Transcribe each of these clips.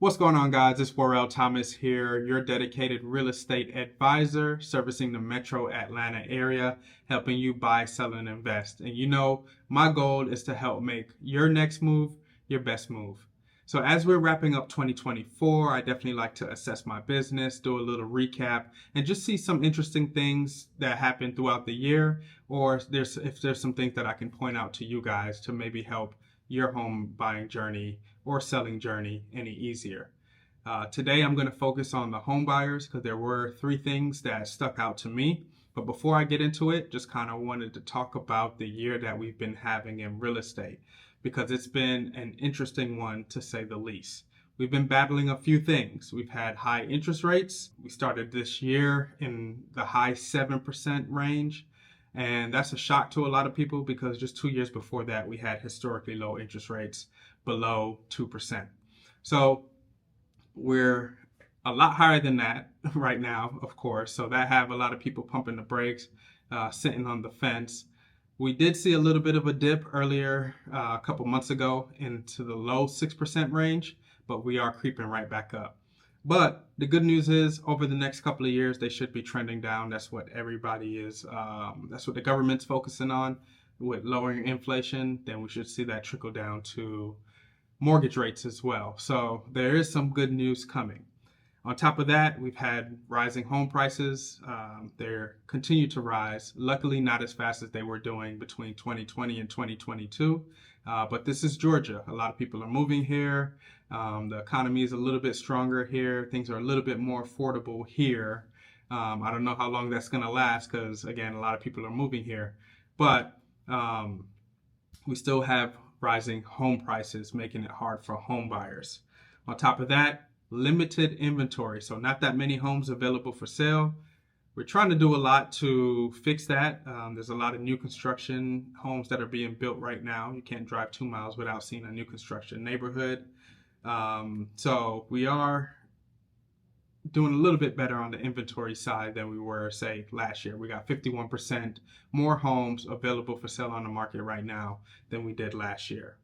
What's going on, guys? It's Worrell Thomas here, your dedicated real estate advisor servicing the metro Atlanta area, helping you buy, sell, and invest. And my goal is to help make your next move your best move. So as we're wrapping up 2024, I definitely like to assess my business, do a little recap, and just see some interesting things that happened throughout the year, or if there's some things that I can point out to you guys to maybe help your home buying journey or selling journey any easier. Today I'm going to focus on the home buyers because there were three things that stuck out to me. But before I get into it, just kind of wanted to talk about the year that we've been having in real estate because it's been an interesting one to say the least. We've been battling a few things. We've had high interest rates. We started this year in the high 7% range. And that's a shock to a lot of people because just 2 years before that, we had historically low interest rates below 2%. So we're a lot higher than that right now, of course. So that have a lot of people pumping the brakes, sitting on the fence. We did see a little bit of a dip earlier, a couple months ago into the low 6% range, but we are creeping right back up. But the good news is over the next couple of years, they should be trending down. That's what everybody is, that's what the government's focusing on with lowering inflation. Then we should see that trickle down to mortgage rates as well. So there is some good news coming. On top of that, we've had rising home prices. They continue to rise. Luckily, not as fast as they were doing between 2020 and 2022. But this is Georgia. A lot of people are moving here. The economy is a little bit stronger here. Things are a little bit more affordable here. I don't know how long that's going to last because, again, a lot of people are moving here. But we still have rising home prices, making it hard for home buyers. On top of that, limited inventory. So not that many homes available for sale. We're trying to do a lot to fix that. There's a lot of new construction homes that are being built right now. You can't drive 2 miles without seeing a new construction neighborhood. So we are doing a little bit better on the inventory side than we were, say, last year. We got 51% more homes available for sale on the market right now than we did last year.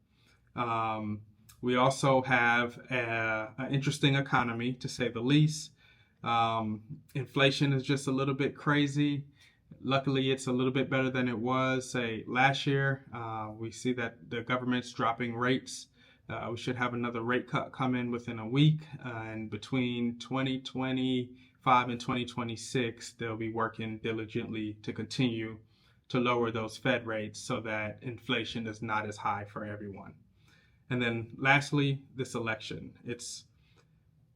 We also have an interesting economy, to say the least. Inflation is just a little bit crazy. Luckily, it's a little bit better than it was, say, last year. We see that the government's dropping rates. We should have another rate cut come in within a week. And between 2025 and 2026, they'll be working diligently to continue to lower those Fed rates so that inflation is not as high for everyone. And then lastly, this election. It's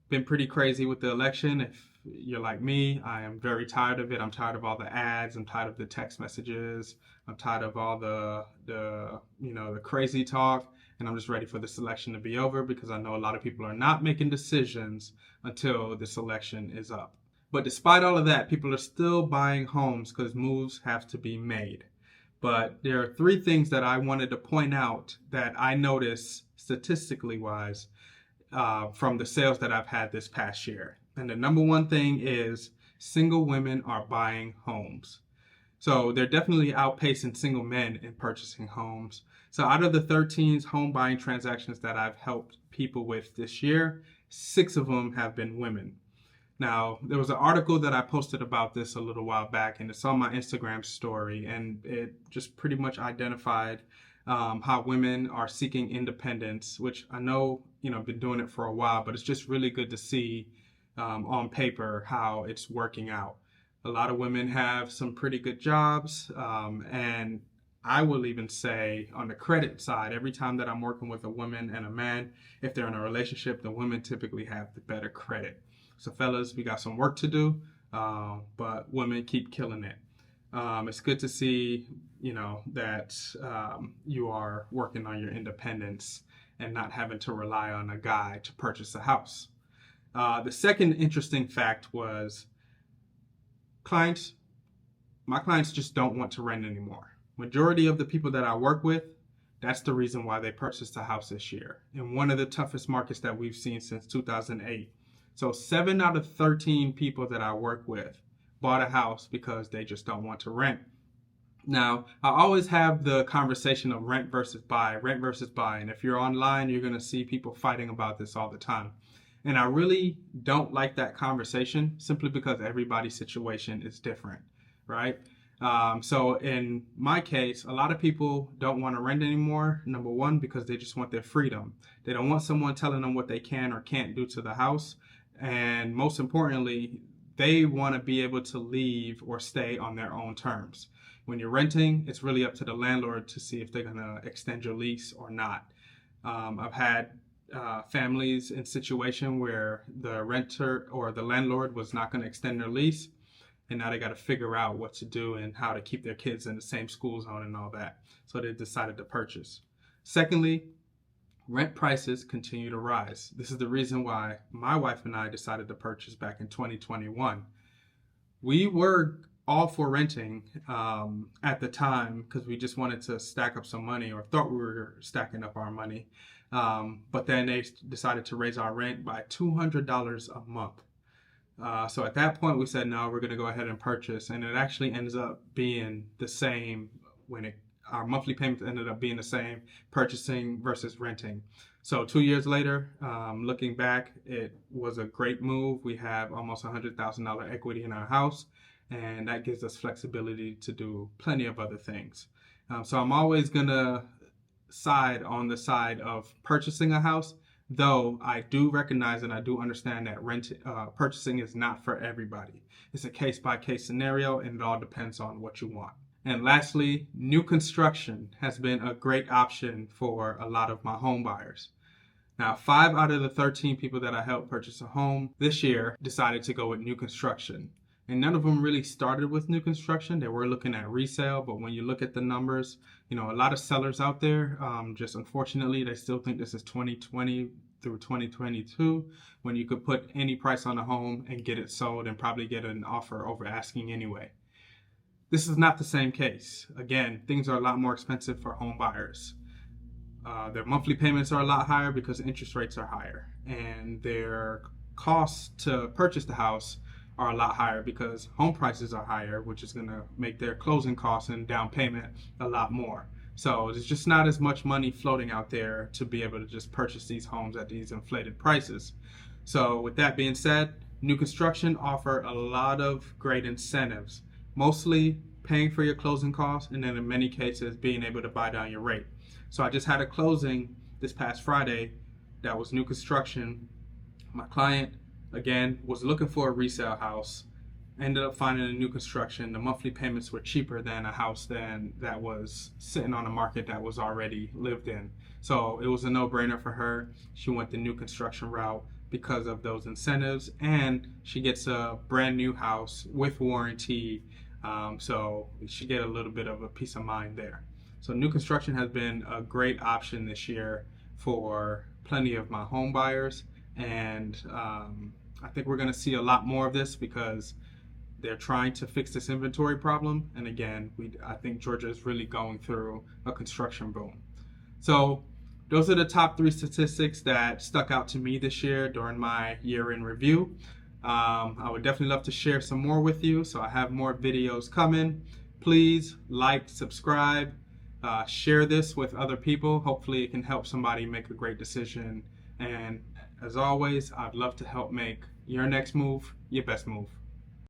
been pretty crazy with the election. If you're like me, I am very tired of it. I'm tired of all the ads. I'm tired of the text messages. I'm tired of all the crazy talk. And I'm just ready for this election to be over because I know a lot of people are not making decisions until this election is up. But despite all of that, people are still buying homes because moves have to be made. But there are three things that I wanted to point out that I noticed statistically wise from the sales that I've had this past year. And the number one thing is single women are buying homes. So they're definitely outpacing single men in purchasing homes. So out of the 13 home buying transactions that I've helped people with this year, 6 of them have been women. Now, there was an article that I posted about this a little while back, and it's on my Instagram story, and it just pretty much identified how women are seeking independence, which I know, I've been doing it for a while, but it's just really good to see on paper how it's working out. A lot of women have some pretty good jobs, and I will even say on the credit side, every time that I'm working with a woman and a man, if they're in a relationship, the women typically have the better credit. So fellas, we got some work to do, but women keep killing it. It's good to see, that you are working on your independence and not having to rely on a guy to purchase a house. The second interesting fact was my clients just don't want to rent anymore. Majority of the people that I work with, that's the reason why they purchased a house this year in one of the toughest markets that we've seen since 2008. So 7 out of 13 people that I work with bought a house because they just don't want to rent. Now, I always have the conversation of rent versus buy. And if you're online, you're going to see people fighting about this all the time. And I really don't like that conversation simply because everybody's situation is different, right? So in my case, a lot of people don't want to rent anymore. Number one, because they just want their freedom. They don't want someone telling them what they can or can't do to the house. And most importantly, they want to be able to leave or stay on their own terms. When you're renting, it's really up to the landlord to see if they're going to extend your lease or not. I've had families in situation where the renter or the landlord was not going to extend their lease, and now they got to figure out what to do and how to keep their kids in the same school zone and all that. So they decided to purchase. Secondly, rent prices continue to rise. This is the reason why my wife and I decided to purchase back in 2021. We were all for renting at the time because we just wanted to stack up some money, or thought we were stacking up our money. But then they decided to raise our rent by $200 a month. So at that point we said, no, we're going to go ahead and purchase. And it actually ends up being the same our monthly payments ended up being the same, purchasing versus renting. So 2 years later, looking back, it was a great move. We have almost $100,000 equity in our house, and that gives us flexibility to do plenty of other things. So I'm always going to side on the side of purchasing a house, though I do recognize and I do understand that purchasing is not for everybody. It's a case-by-case scenario, and it all depends on what you want. And lastly, new construction has been a great option for a lot of my home buyers. Now, 5 out of the 13 people that I helped purchase a home this year decided to go with new construction. And none of them really started with new construction. They were looking at resale, but when you look at the numbers, a lot of sellers out there, just unfortunately, they still think this is 2020 through 2022, when you could put any price on a home and get it sold and probably get an offer over asking anyway. This is not the same case. Again, things are a lot more expensive for home buyers. Their monthly payments are a lot higher because interest rates are higher, and their costs to purchase the house are a lot higher because home prices are higher, which is going to make their closing costs and down payment a lot more. So there's just not as much money floating out there to be able to just purchase these homes at these inflated prices. So with that being said, new construction offer a lot of great incentives, mostly paying for your closing costs, and then in many cases being able to buy down your rate. So I just had a closing this past Friday that was new construction. My client, again, was looking for a resale house, ended up finding a new construction. The monthly payments were cheaper than a house that was sitting on the market that was already lived in. So it was a no-brainer for her. She went the new construction route because of those incentives, and she gets a brand new house with warranty. So she get a little bit of a peace of mind there. So new construction has been a great option this year for plenty of my home buyers, and I think we're going to see a lot more of this because they're trying to fix this inventory problem. And again, I think Georgia is really going through a construction boom. So those are the top 3 statistics that stuck out to me this year during my year-end review. I would definitely love to share some more with you, so I have more videos coming. Please like, subscribe, share this with other people. Hopefully it can help somebody make a great decision. And as always, I'd love to help make your next move your best move.